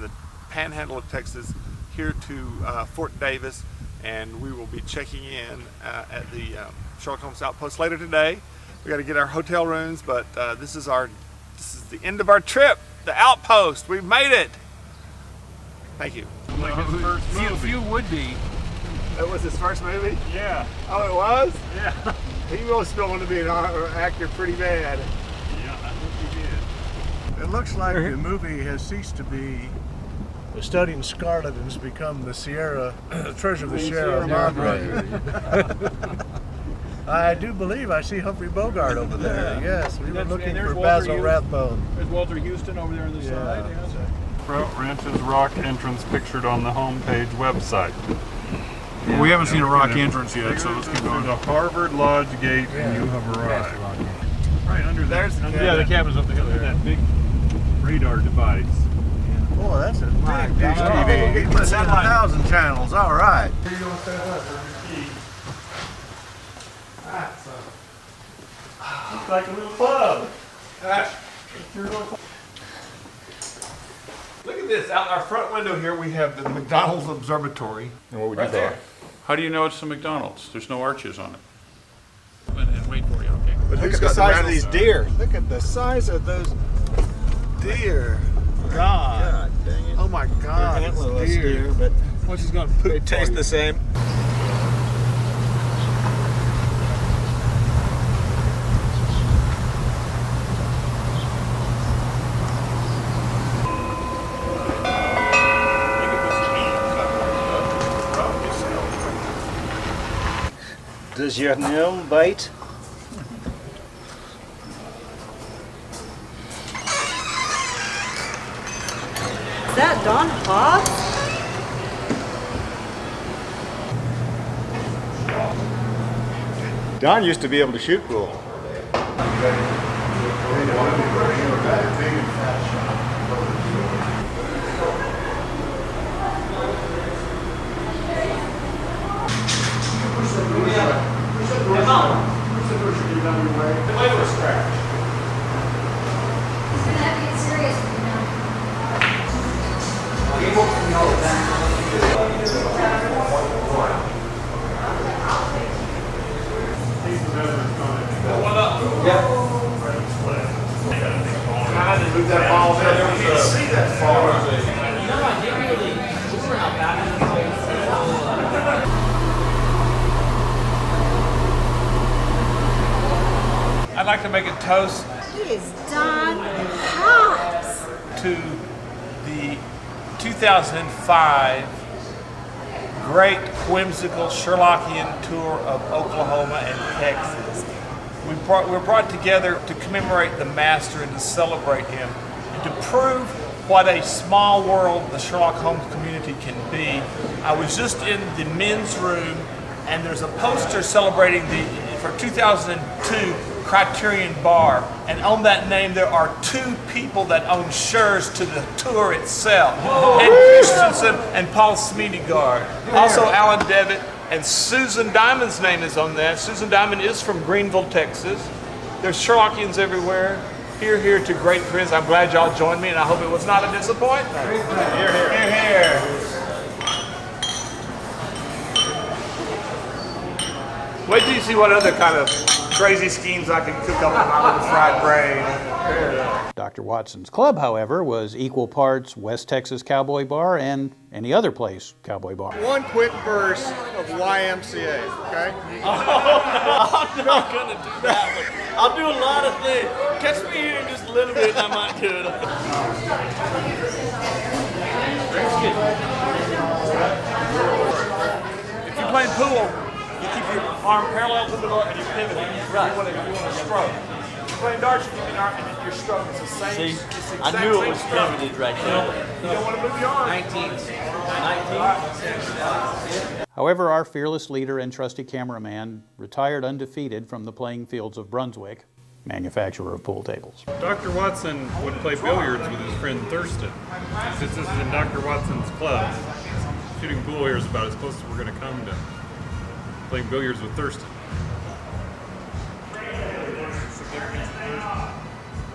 the panhandle of Texas here to Fort Davis, and we will be checking in at the Sherlock Holmes Outpost later today. We got to get our hotel rooms, but this is the end of our trip, the Outpost. We've made it. Thank you. Like his first movie. Few would be. That was his first movie? Yeah. Oh, it was? Yeah. He must want to be an actor pretty bad. Yeah, I think he did. It looks like the movie has ceased to be the Studying Scarlet and has become the Sierra, Treasure of the Sierra Madre. I do believe I see Humphrey Bogart over there. Yes, we were looking for Basil Rathbone. There's Walter Houston over there on the side. Yeah. Trout Ranch's rock entrance pictured on the homepage website. Well, we haven't seen a rock entrance yet, so let's keep going. There's a Harvard Lodge gate, and you have arrived. Right under There's the yeah, the cabin's up there. That big radar device. Boy, that's a big dish God. TV. Get It's the in satellite. 1,000 channels. All right. Looks like a little club. Look at this. Out our front window here, we have the McDonald's Observatory. And what would right there. How do you know it's the McDonald's? There's no arches on it. And wait for you, okay? But Look who's at the got size of rattles? these deer. Look at the size of those deer. God. Dang it. Oh my God. They're It's antlerless deer. but What's just going to poop? they taste the same. Does your nail bite? Is that Don Hobbs? Don used to be able to shoot pool. Move that ball down. You can't see that far. I'd like to make a toast It is Don Hobbs. to the 2005 Great Whimsical Sherlockian Tour of Oklahoma and Texas. We're brought together to commemorate the master and to celebrate him and to prove what a small world the Sherlock Holmes community can be. I was just in the men's room and there's a poster celebrating for 2002 Criterion Bar, and on that name there are 2 people that own shares to the tour itself. Ed Christensen and Paul Smedegaard. Also Alan Devitt and Susan Diamond's name is on that. Susan Diamond is from Greenville, Texas. There's Sherlockians everywhere. Here to great friends. I'm glad y'all joined me and I hope it was not a disappointment. Here. Wait till you see what other kind of crazy schemes I can cook up in my little fried brain. Dr. Watson's club, however, was equal parts West Texas Cowboy Bar and any other place cowboy bar. One quick verse of YMCA, okay? I'm not gonna do that one. I'll do a lot of things. Catch me here just a little bit and I might do it. If you're playing pool, you keep your arm parallel to the bar and you pivot. Right. You want to stroke. If you're playing darts, you keep your arm and your stroke is the same. See, it's the exact I knew it same was stroke. pivoted right there. You don't want to move your arm. 19. However, our fearless leader and trusty cameraman retired undefeated from the playing fields of Brunswick, manufacturer of pool tables. Dr. Watson would play billiards with his friend Thurston. Since this is in Dr. Watson's club, shooting pool here is about as close as we're going to come to playing billiards with Thurston.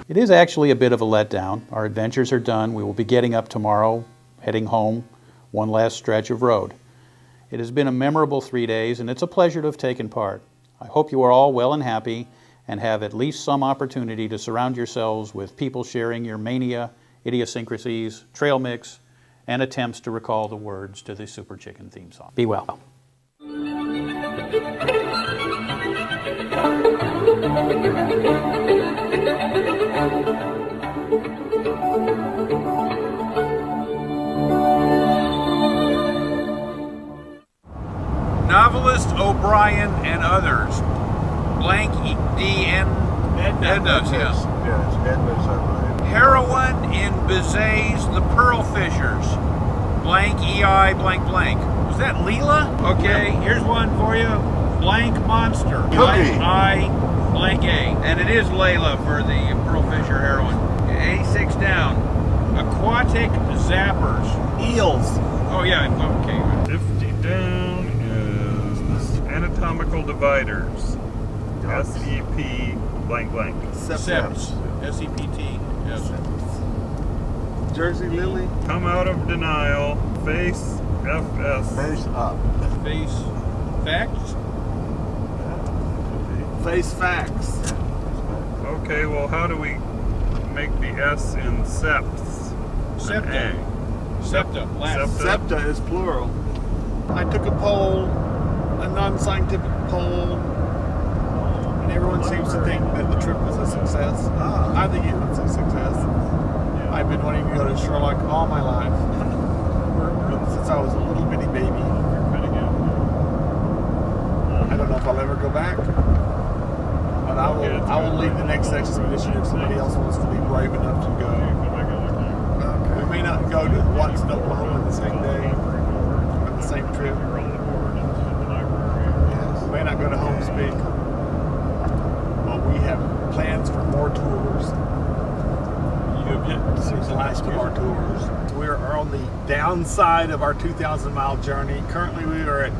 It is actually a bit of a letdown. Our adventures are done. We will be getting up tomorrow, heading home, one last stretch of road. It has been a memorable 3 days, and it's a pleasure to have taken part. I hope you are all well and happy and have at least some opportunity to surround yourselves with people sharing your mania, idiosyncrasies, trail mix, and attempts to recall the words to the Super Chicken theme song. Be well. Novelist O'Brien and others. Blank D.N. Edna's, yes. Yes, Edna's, I believe. Heroine in Bizet's The Pearl Fishers. Blank E.I. blank blank. Was that Leela? Okay, here's one for you. Blank Monster. Cookie. I blank A. And it is Layla for the Pearl Fisher heroine. A6 down. Aquatic Zappers. Eels. Oh yeah, okay. 50 down is anatomical dividers. SEP blank blank. Seps. S-E-P-T. Yes. Jersey Lily. Come out of denial. Face FS. Face up. Face facts. Face facts. Okay, well, how do we make the S in seps? Septa. Septa. Last. Septa is plural. I took a poll, a non-scientific poll, and everyone seems to think that the trip was a success. I think it was a success. I've been wanting to go to Sherlock all my life, since I was a little bitty baby. I don't know if I'll ever go back, but I will lead the next expedition if somebody else wants to be brave enough to go. We may not go to Watson, Oklahoma the same day, or the same trip. We may not go to Homespeak, but we have plans for more tours. This is the last of our tours. We are on the downside of our 2,000-mile journey. Currently, we are at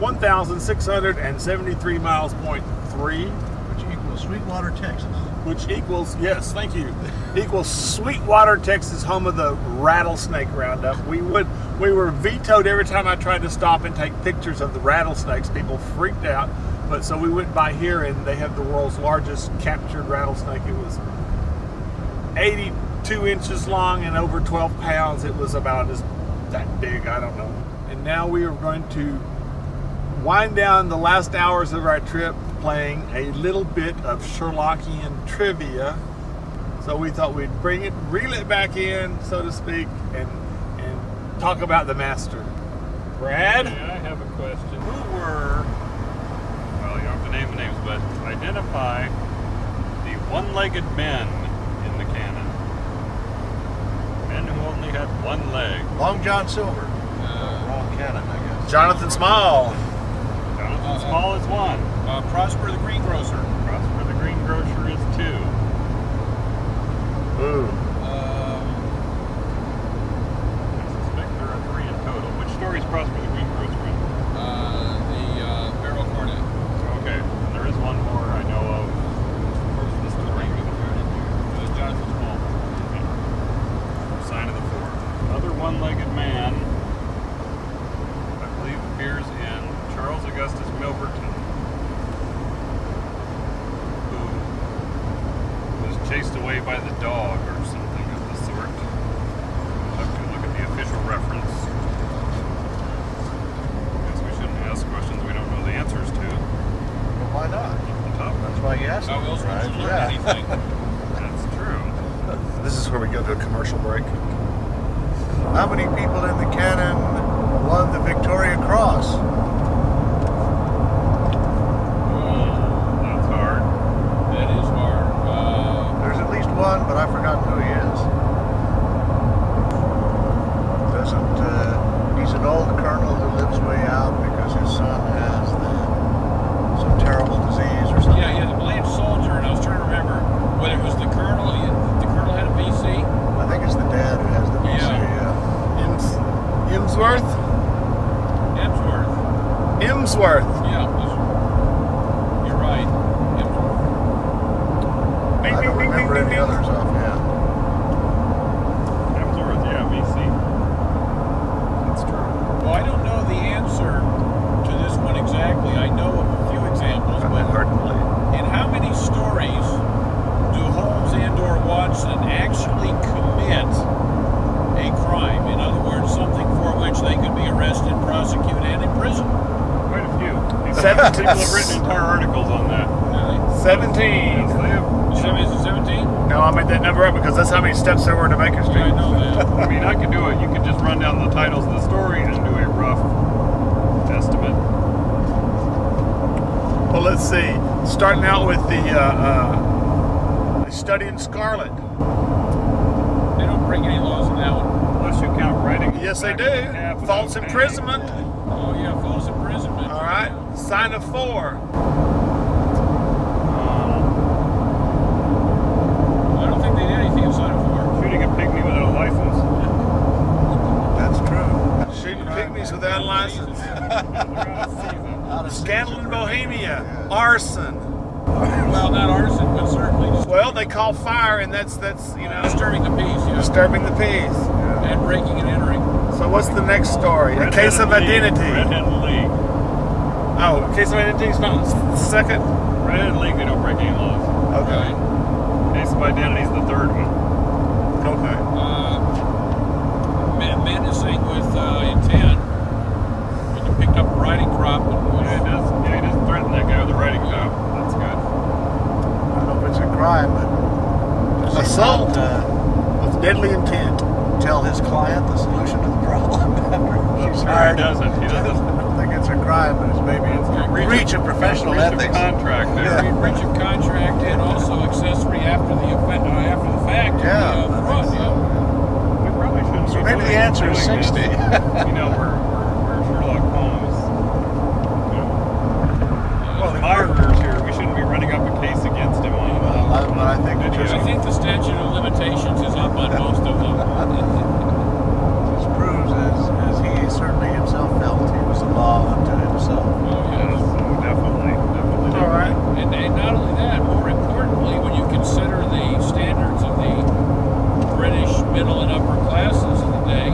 1,673 miles, .3. Which equals Sweetwater, Texas. Which equals, yes, thank you, equals Sweetwater, Texas, home of the rattlesnake roundup. We were vetoed every time I tried to stop and take pictures of the rattlesnakes. People freaked out. But so we went by here, and they have the world's largest captured rattlesnake. It was 82 inches long and over 12 pounds. It was about that big, I don't know. And now we are going to wind down the last hours of our trip playing a little bit of Sherlockian trivia. So we thought we'd reel it back in, so to speak, and talk about the master. Brad? Yeah, I have a question. Who were, well, you don't have to name the names, but identify the one-legged men in the canon. Men who only had one leg. Long John Silver. Wrong canon, I guess. Jonathan Small. Jonathan Small is one. Prosper the Greengrocer. Prosper the Greengrocer is two. Ooh. I suspect there are three in total. Which story is Prosper the Greengrocer in? The Barrel Cornet. Okay, and there is one more I know of. Where's the story? Jonathan Small. Okay. Sign of the Four. Another one-legged man, I believe, appears in Charles Augustus Milverton, who was chased away by the dog or something of the sort. We'll have to look at the official reference. Guess we shouldn't ask questions we don't know the answers to. Well, why not? That's why you asked. How else would you learn Yeah. anything? That's true. This is where we go to a commercial break. How many people in the canon won the Victoria Cross? That's hard. That is hard. There's at least one, but I've forgotten who he is. He's an old colonel who lives way out because his son has some terrible disease or something. Yeah, the blanched soldier, and I was trying to remember whether it was the colonel. The colonel had a VC. I think it's the dad who has the VC. Emsworth? Emsworth. Emsworth. Yeah, you're right. Emsworth. I don't remember any others offhand. Hemsworth, yeah, VC. That's true. Well, I don't know the answer to this one exactly. I know of a few examples, but in how many stories do Holmes and/or Watson actually commit a crime? In other words, something for which they could be arrested, prosecuted, and imprisoned. Quite a few. People have written entire articles on that. 17. Yes, they have. Is it 17? No, I made that number up because that's how many steps there were to Baker Street. I know that. I mean, I could do it. You could just run down the titles of the story and do a rough estimate. Well, let's see. Starting out with the Study in Scarlet. They don't break any laws in that one. Unless you count writing. Yes, they do. False imprisonment. Sign of 4. I don't think they did anything in sign of 4. Shooting a pygmy without a license. That's true. Shooting pygmies without a license. Scandal in Bohemia. Arson. Well, not arson, but certainly Well, they call fire, and that's you know, disturbing the peace. Yeah. disturbing the peace. And breaking and entering. So what's the next story? A case of identity. Red-handed league. Oh, a case of identity is not the second? Red-handed league, they don't break any laws. Okay. Case of identity is the third one. Okay. Menacing with intent. When you picked up a riding crop. Yeah, he does threaten that guy with a riding crop. That's good. I don't know if it's a crime, but does he Assault not, with deadly intent. tell his client the solution to the problem after she's hired? He doesn't. I don't think it's a crime, but it's maybe a breach of professional ethics. Contract there. Breach of contract and also accessory after the fact. Yeah. Fraud, yeah. We probably shouldn't. So be maybe the doing answer is this. 60. You know, we're Sherlock Holmes. You know, Well, as murderers here, we shouldn't be running up a case against him on. But I think it just I think the statute of limitations is up on most of them. proves, as he certainly himself felt, he was a law unto himself. Yes, definitely. All right. And not only that, more importantly, when you consider the standards of the British middle and upper classes of the day,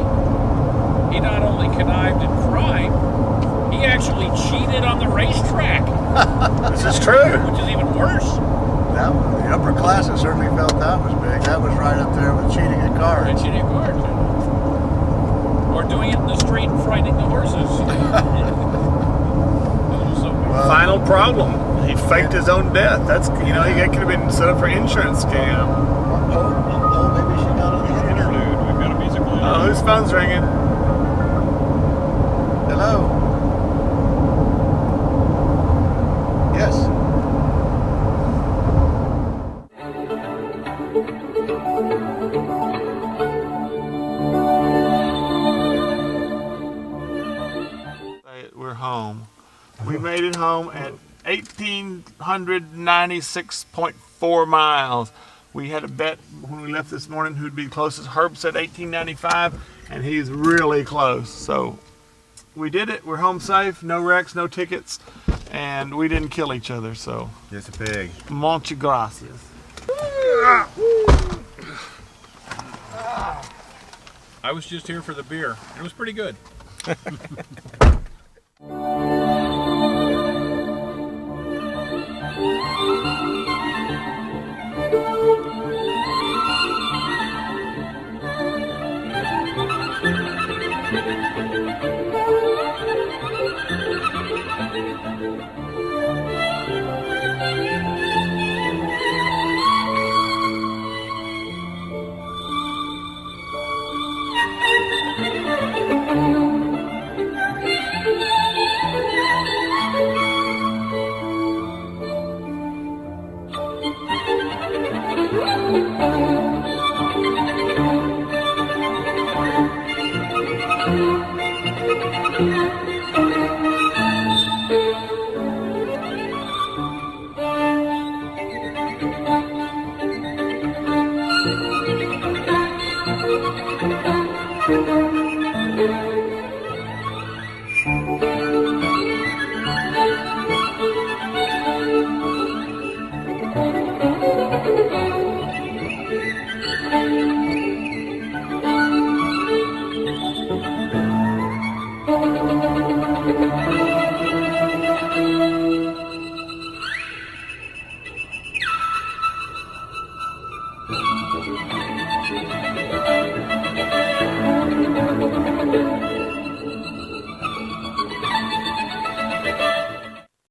he not only connived in crime, he actually cheated on the racetrack. This is true. Which is even worse. That, the upper classes certainly felt that was big. That was right up there with cheating at cards. And cheating at cards. Or doing it in the street and frightening the horses. Final problem. He faked his own death. That's, you know, he could have been set up for insurance scam. Oh, maybe she got on the interlude. We've got a musical interlude. Oh, whose phone's ringing? Hello. Yes. We're home. We made it home at 1,896.4 miles. We had a bet when we left this morning who'd be closest. Herb said 1,895, and he's really close. So we did it. We're home safe. No wrecks, no tickets, and we didn't kill each other. So It's big. muchas gracias. I was just here for the beer. It was pretty good.